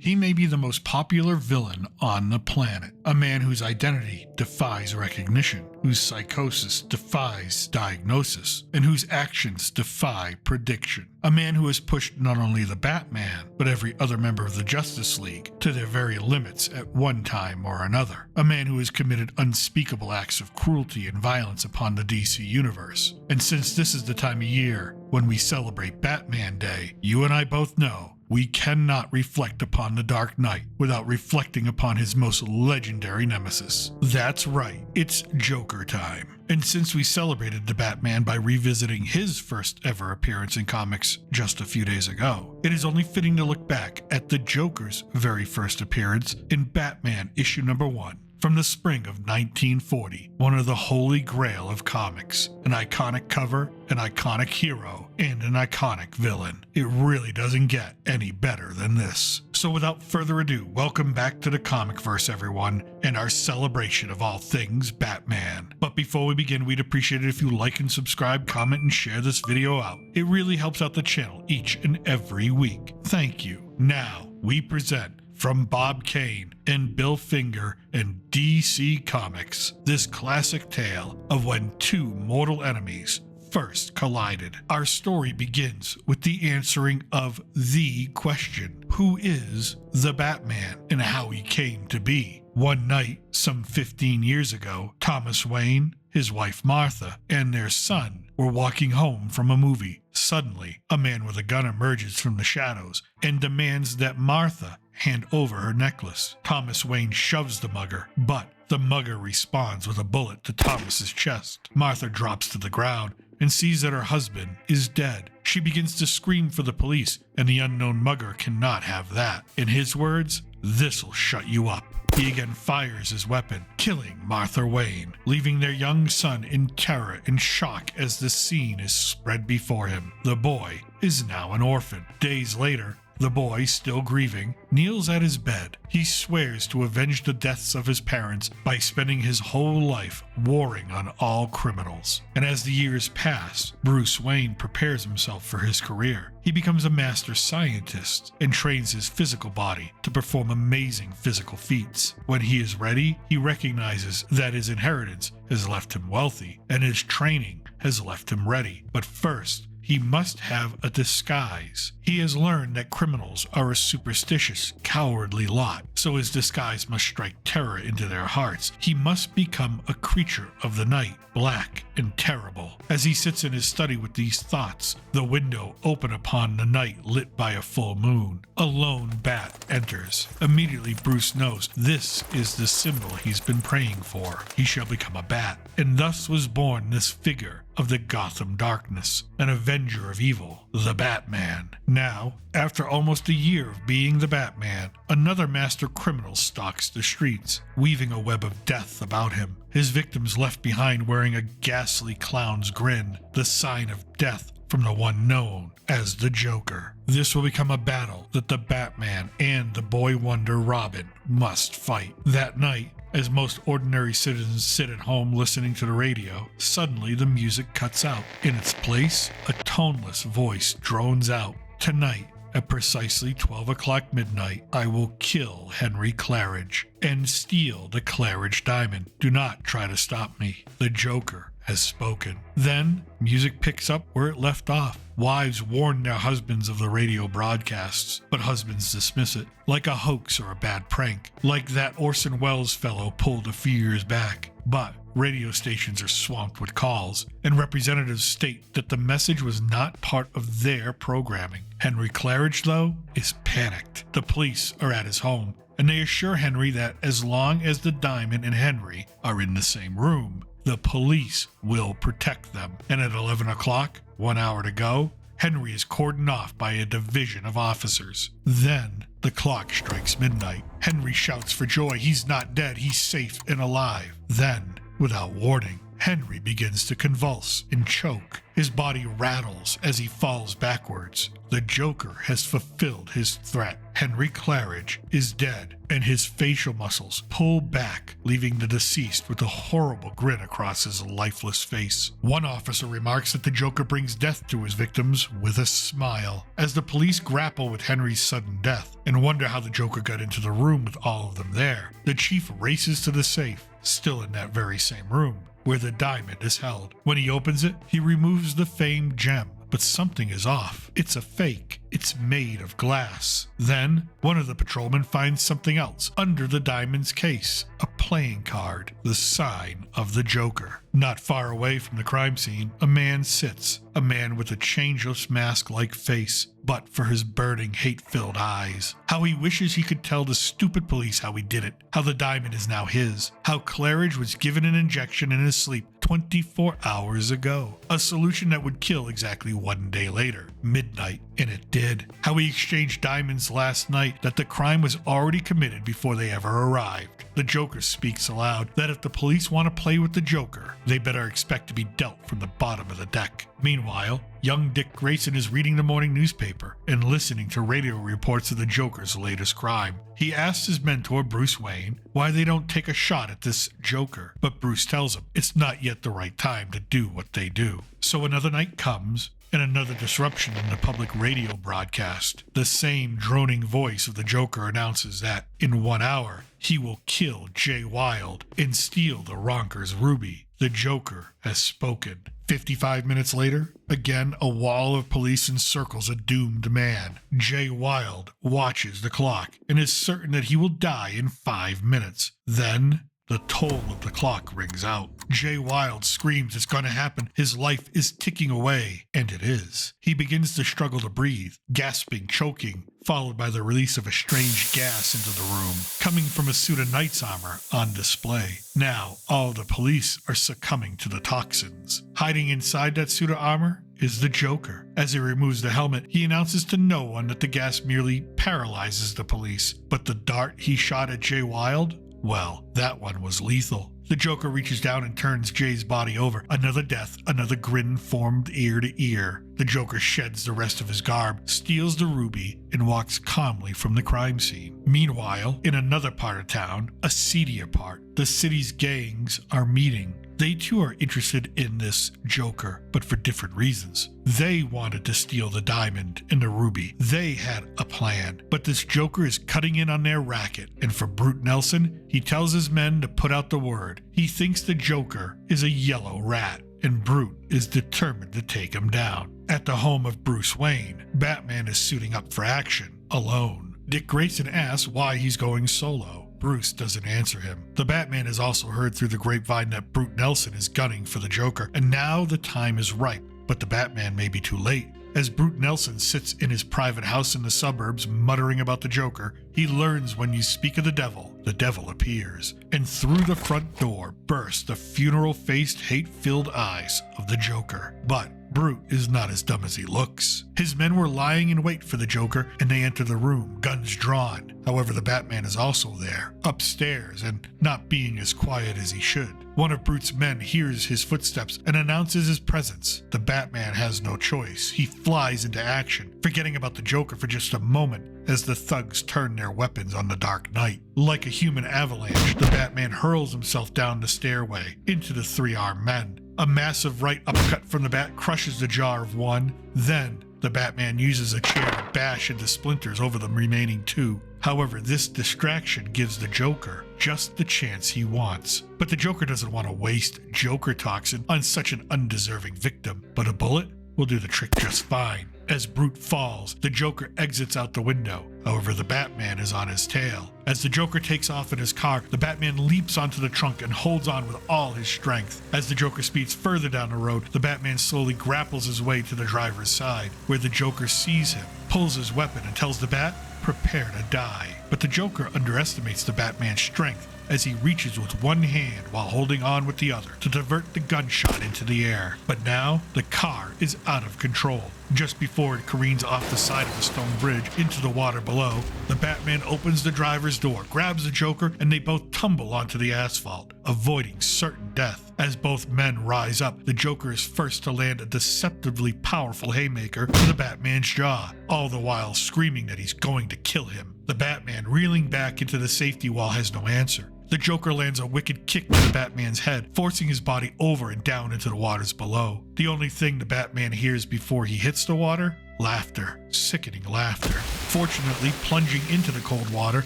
He may be the most popular villain on the planet, a man whose identity defies recognition, whose psychosis defies diagnosis, and whose actions defy prediction. A man who has pushed not only the Batman, but every other member of the Justice League to their very limits at one time or another. A man who has committed unspeakable acts of cruelty and violence upon the DC Universe. And since this is the time of year when we celebrate Batman Day, you and I both know we cannot reflect upon the Dark Knight without reflecting upon his most legendary nemesis. That's right, it's Joker time. And since we celebrated the Batman by revisiting his first ever appearance in comics just a few days ago, it is only fitting to look back at the Joker's very first appearance in Batman issue number 1. From the spring of 1940, one of the holy grail of comics, an iconic cover, an iconic hero, and an iconic villain. It really doesn't get any better than this. So without further ado, welcome back to the Comicverse, everyone, and our celebration of all things Batman. But before we begin, we'd appreciate it if you like and subscribe, comment, and share this video out. It really helps out the channel each and every week. Thank you. Now, we present from Bob Kane and Bill Finger and DC Comics, this classic tale of when two mortal enemies first collided. Our story begins with the answering of the question: who is the Batman and how he came to be? One night, some 15 years ago, Thomas Wayne, his wife Martha, and their son were walking home from a movie. Suddenly, a man with a gun emerges from the shadows and demands that Martha hand over her necklace. Thomas Wayne shoves the mugger, but the mugger responds with a bullet to Thomas's chest. Martha drops to the ground and sees that her husband is dead. She begins to scream for the police, and the unknown mugger cannot have that. In his words, "This'll shut you up." He again fires his weapon, killing Martha Wayne, leaving their young son in terror and shock as the scene is spread before him. The boy is now an orphan. Days later, the boy, still grieving, kneels at his bed. He swears to avenge the deaths of his parents by spending his whole life warring on all criminals. And as the years pass, Bruce Wayne prepares himself for his career. He becomes a master scientist and trains his physical body to perform amazing physical feats. When he is ready, he recognizes that his inheritance has left him wealthy and his training has left him ready. But first, he must have a disguise. He has learned that criminals are a superstitious, cowardly lot, so his disguise must strike terror into their hearts. He must become a creature of the night, black and terrible. As he sits in his study with these thoughts, the window open upon the night lit by a full moon. A lone bat enters. Immediately Bruce knows this is the symbol he's been praying for. He shall become a bat. And thus was born this figure of the Gotham darkness, an avenger of evil, the Batman. Now, after almost a year of being the Batman, another master criminal stalks the streets, weaving a web of death about him. His victims left behind wearing a ghastly clown's grin, the sign of death from the one known as the Joker. This will become a battle that the Batman and the boy wonder Robin must fight. That night, as most ordinary citizens sit at home listening to the radio, suddenly the music cuts out. In its place, a toneless voice drones out. Tonight, at precisely 12 o'clock midnight, I will kill Henry Claridge and steal the Claridge diamond. Do not try to stop me. The Joker has spoken. Then, music picks up where it left off. Wives warn their husbands of the radio broadcasts, but husbands dismiss it like a hoax or a bad prank, like that Orson Welles fellow pulled a few years back. But radio stations are swamped with calls, and representatives state that the message was not part of their programming. Henry Claridge, though, is panicked. The police are at his home, and they assure Henry that as long as the diamond and Henry are in the same room, the police will protect them. And at 11 o'clock, 1 hour to go, Henry is cordoned off by a division of officers. Then the clock strikes midnight. Henry shouts for joy. He's not dead. He's safe and alive. Then, without warning, Henry begins to convulse and choke. His body rattles as he falls backwards. The Joker has fulfilled his threat. Henry Claridge is dead, and his facial muscles pull back, leaving the deceased with a horrible grin across his lifeless face. One officer remarks that the Joker brings death to his victims with a smile. As the police grapple with Henry's sudden death and wonder how the Joker got into the room with all of them there, the chief races to the safe, still in that very same room, where the diamond is held. When he opens it, he removes the famed gem. But something is off. It's a fake. It's made of glass. Then, one of the patrolmen finds something else under the diamond's case. A playing card. The sign of the Joker. Not far away from the crime scene, a man sits. A man with a changeless mask-like face, but for his burning, hate-filled eyes. How he wishes he could tell the stupid police how he did it. How the diamond is now his. How Claridge was given an injection in his sleep 24 hours ago. A solution that would kill exactly 1 day later. Midnight. And it did. How he exchanged diamonds last night, that the crime was already committed before they ever arrived. The Joker speaks aloud that if the police want to play with the Joker, they better expect to be dealt from the bottom of the deck. Meanwhile, young Dick Grayson is reading the morning newspaper and listening to radio reports of the Joker's latest crime. He asks his mentor, Bruce Wayne, why they don't take a shot at this Joker, but Bruce tells him it's not yet the right time to do what they do. So another night comes, and another disruption in the public radio broadcast. The same droning voice of the Joker announces that, in 1 hour, he will kill Jay Wilde and steal the Ronker's ruby. The Joker has spoken. 55 minutes later, again a wall of police encircles a doomed man. Jay Wilde watches the clock and is certain that he will die in 5 minutes. Then, the toll of the clock rings out. Jay Wilde screams it's going to happen. His life is ticking away. And it is. He begins to struggle to breathe, gasping, choking, followed by the release of a strange gas into the room, coming from a suit of knight's armor on display. Now, all the police are succumbing to the toxins. Hiding inside that suit of armor is the Joker. As he removes the helmet, he announces to no one that the gas merely paralyzes the police. But the dart he shot at Jay Wilde? Well, that one was lethal. The Joker reaches down and turns Jay's body over. Another death, another grin formed ear to ear. The Joker sheds the rest of his garb, steals the ruby, and walks calmly from the crime scene. Meanwhile, in another part of town, a seedier part, the city's gangs are meeting. They too are interested in this Joker, but for different reasons. They wanted to steal the diamond and the ruby. They had a plan, but this Joker is cutting in on their racket, and for Brute Nelson, he tells his men to put out the word. He thinks the Joker is a yellow rat, and Brute is determined to take him down. At the home of Bruce Wayne, Batman is suiting up for action, alone. Dick Grayson asks why he's going solo. Bruce doesn't answer him. The Batman has also heard through the grapevine that Brute Nelson is gunning for the Joker, and now the time is ripe, but the Batman may be too late. As Brute Nelson sits in his private house in the suburbs muttering about the Joker, he learns when you speak of the devil appears, and through the front door burst the funeral-faced, hate-filled eyes of the Joker. But Brute is not as dumb as he looks. His men were lying in wait for the Joker, and they enter the room, guns drawn. However, the Batman is also there, upstairs, and not being as quiet as he should. One of Brute's men hears his footsteps and announces his presence. The Batman has no choice. He flies into action, forgetting about the Joker for just a moment as the thugs turn their weapons on the Dark Knight. Like a human avalanche, the Batman hurls himself down the stairway into the three-armed men. A massive right uppercut from the Bat crushes the jaw of one. Then, the Batman uses a chair to bash into splinters over the remaining two. However, this distraction gives the Joker just the chance he wants. But the Joker doesn't want to waste Joker toxin on such an undeserving victim. But a bullet will do the trick just fine. As Brute falls, the Joker exits out the window. However, the Batman is on his tail. As the Joker takes off in his car, the Batman leaps onto the trunk and holds on with all his strength. As the Joker speeds further down the road, the Batman slowly grapples his way to the driver's side, where the Joker sees him, pulls his weapon, and tells the Bat, prepare to die. But the Joker underestimates the Batman's strength as he reaches with one hand while holding on with the other to divert the gunshot into the air. But now, the car is out of control. Just before it careens off the side of a stone bridge into the water below, the Batman opens the driver's door, grabs the Joker, and they both tumble onto the asphalt, avoiding certain death. As both men rise up, the Joker is first to land a deceptively powerful haymaker to the Batman's jaw, all the while screaming that he's going to kill him. The Batman, reeling back into the safety wall, has no answer. The Joker lands a wicked kick to the Batman's head, forcing his body over and down into the waters below. The only thing the Batman hears before he hits the water? Laughter. Sickening laughter. Fortunately, plunging into the cold water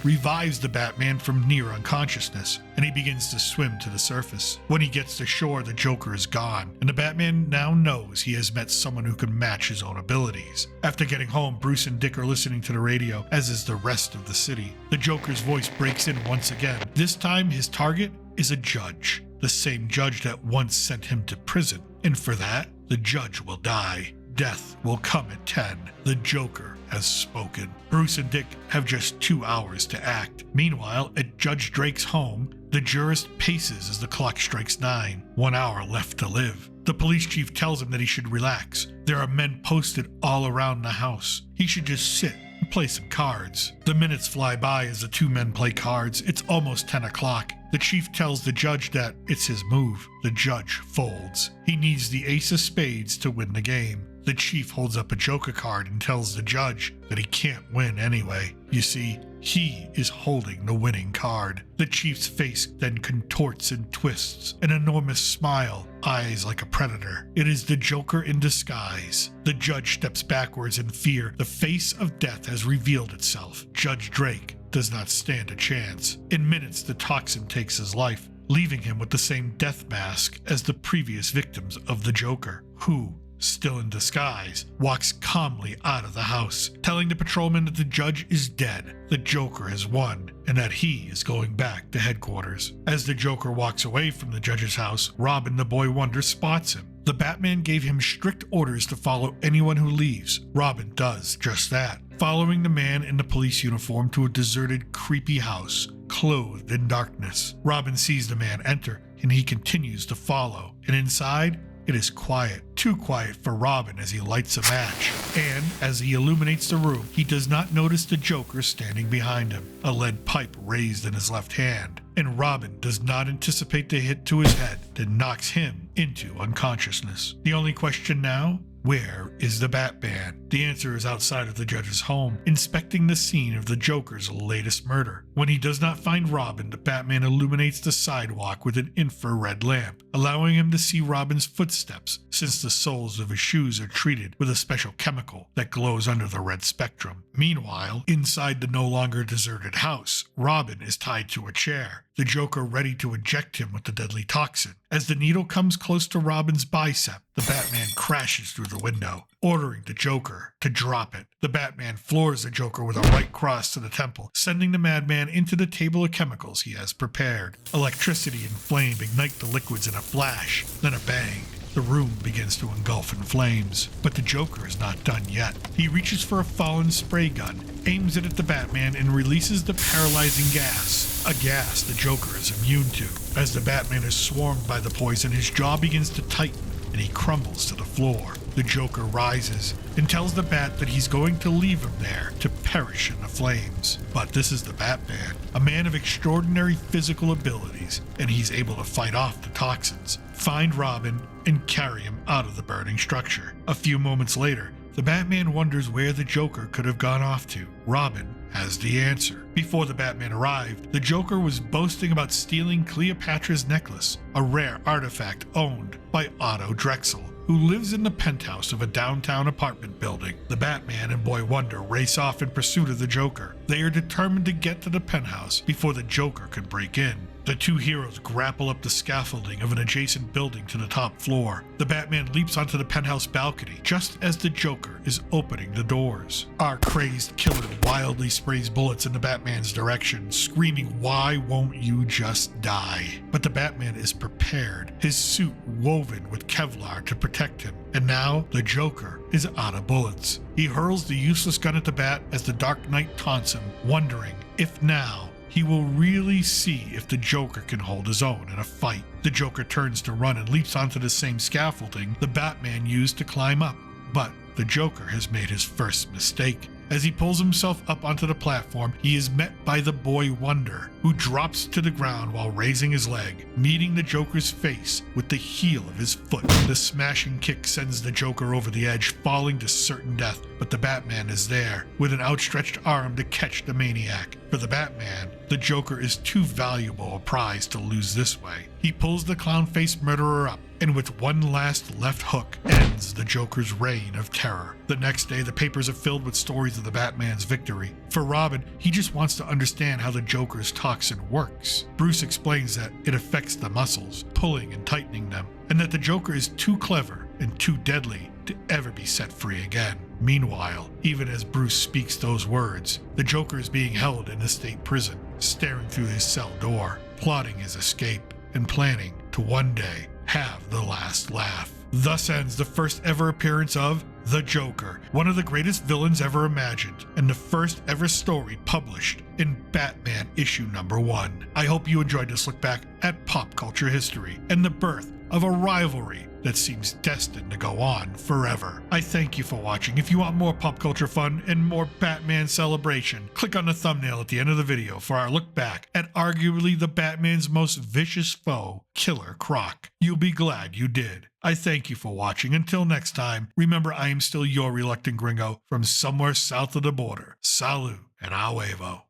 revives the Batman from near unconsciousness, and he begins to swim to the surface. When he gets to shore, the Joker is gone, and the Batman now knows he has met someone who can match his own abilities. After getting home, Bruce and Dick are listening to the radio, as is the rest of the city. The Joker's voice breaks in once again. This time, his target is a judge, the same judge that once sent him to prison, and for that, the judge will die. Death will come at 10. The Joker has spoken. Bruce and Dick have just 2 hours to act. Meanwhile, at Judge Drake's home, the jurist paces as the clock strikes 9. 1 hour left to live. The police chief tells him that he should relax. There are men posted all around the house. He should just sit and play some cards. The minutes fly by as the two men play cards. It's almost 10 o'clock. The chief tells the judge that it's his move. The judge folds. He needs the ace of spades to win the game. The chief holds up a Joker card and tells the judge that he can't win anyway. You see, he is holding the winning card. The chief's face then contorts and twists, an enormous smile, eyes like a predator. It is the Joker in disguise. The judge steps backwards in fear. The face of death has revealed itself. Judge Drake does not stand a chance. In minutes, the toxin takes his life, leaving him with the same death mask as the previous victims of the Joker, who, still in disguise, walks calmly out of the house, telling the patrolman that the judge is dead, the Joker has won, and that he is going back to headquarters. As the Joker walks away from the judge's house, Robin the Boy Wonder spots him. The Batman gave him strict orders to follow anyone who leaves. Robin does just that, following the man in the police uniform to a deserted, creepy house, clothed in darkness. Robin sees the man enter, and he continues to follow, and inside, it is quiet, too quiet for Robin as he lights a match. And as he illuminates the room, he does not notice the Joker standing behind him, a lead pipe raised in his left hand. And Robin does not anticipate the hit to his head that knocks him into unconsciousness. The only question now? Where is the Batman? The answer is outside of the judge's home, inspecting the scene of the Joker's latest murder. When he does not find Robin, the Batman illuminates the sidewalk with an infrared lamp, allowing him to see Robin's footsteps, since the soles of his shoes are treated with a special chemical that glows under the red spectrum. Meanwhile, inside the no longer deserted house, Robin is tied to a chair, the Joker ready to eject him with the deadly toxin. As the needle comes close to Robin's bicep, the Batman crashes through the window, ordering the Joker to drop it. The Batman floors the Joker with a right cross to the temple, sending the madman into the table of chemicals he has prepared. Electricity and flame ignite the liquids in a flash, then a bang. The room begins to engulf in flames, but the Joker is not done yet. He reaches for a fallen spray gun, aims it at the Batman, and releases the paralyzing gas, a gas the Joker is immune to. As the Batman is swarmed by the poison, his jaw begins to tighten, and he crumbles to the floor. The Joker rises and tells the Bat that he's going to leave him there to perish in the flames. But this is the Batman, a man of extraordinary physical abilities, and he's able to fight off the toxins, find Robin, and carry him out of the burning structure. A few moments later, the Batman wonders where the Joker could have gone off to. Robin has the answer. Before the Batman arrived, the Joker was boasting about stealing Cleopatra's necklace, a rare artifact owned by Otto Drexel, who lives in the penthouse of a downtown apartment building. The Batman and Boy Wonder race off in pursuit of the Joker. They are determined to get to the penthouse before the Joker can break in. The two heroes grapple up the scaffolding of an adjacent building to the top floor. The Batman leaps onto the penthouse balcony just as the Joker is opening the doors. Our crazed killer wildly sprays bullets in the Batman's direction, screaming, "Why won't you just die?" But the Batman is prepared, his suit woven with Kevlar to protect him. And now the Joker is out of bullets. He hurls the useless gun at the Bat as the Dark Knight taunts him, wondering if now he will really see if the Joker can hold his own in a fight. The Joker turns to run and leaps onto the same scaffolding the Batman used to climb up. But the Joker has made his first mistake. As he pulls himself up onto the platform, he is met by the Boy Wonder, who drops to the ground while raising his leg, meeting the Joker's face with the heel of his foot. The smashing kick sends the Joker over the edge, falling to certain death, but the Batman is there, with an outstretched arm to catch the maniac. For the Batman, the Joker is too valuable a prize to lose this way. He pulls the clown-faced murderer up, and with one last left hook, ends the Joker's reign of terror. The next day, the papers are filled with stories of the Batman's victory. For Robin, he just wants to understand how the Joker's toxin works. Bruce explains that it affects the muscles, pulling and tightening them, and that the Joker is too clever and too deadly to ever be set free again. Meanwhile, even as Bruce speaks those words, the Joker is being held in a state prison, staring through his cell door, plotting his escape, and planning to one day have the last laugh. Thus ends the first ever appearance of the Joker, one of the greatest villains ever imagined, and the first ever story published in Batman issue number 1. I hope you enjoyed this look back at pop culture history and the birth of a rivalry that seems destined to go on forever. I thank you for watching. If you want more pop culture fun and more Batman celebration, click on the thumbnail at the end of the video for our look back at arguably the Batman's most vicious foe, Killer Croc. You'll be glad you did. I thank you for watching. Until next time, remember I am still your reluctant gringo from somewhere south of the border. Salut and a huevo.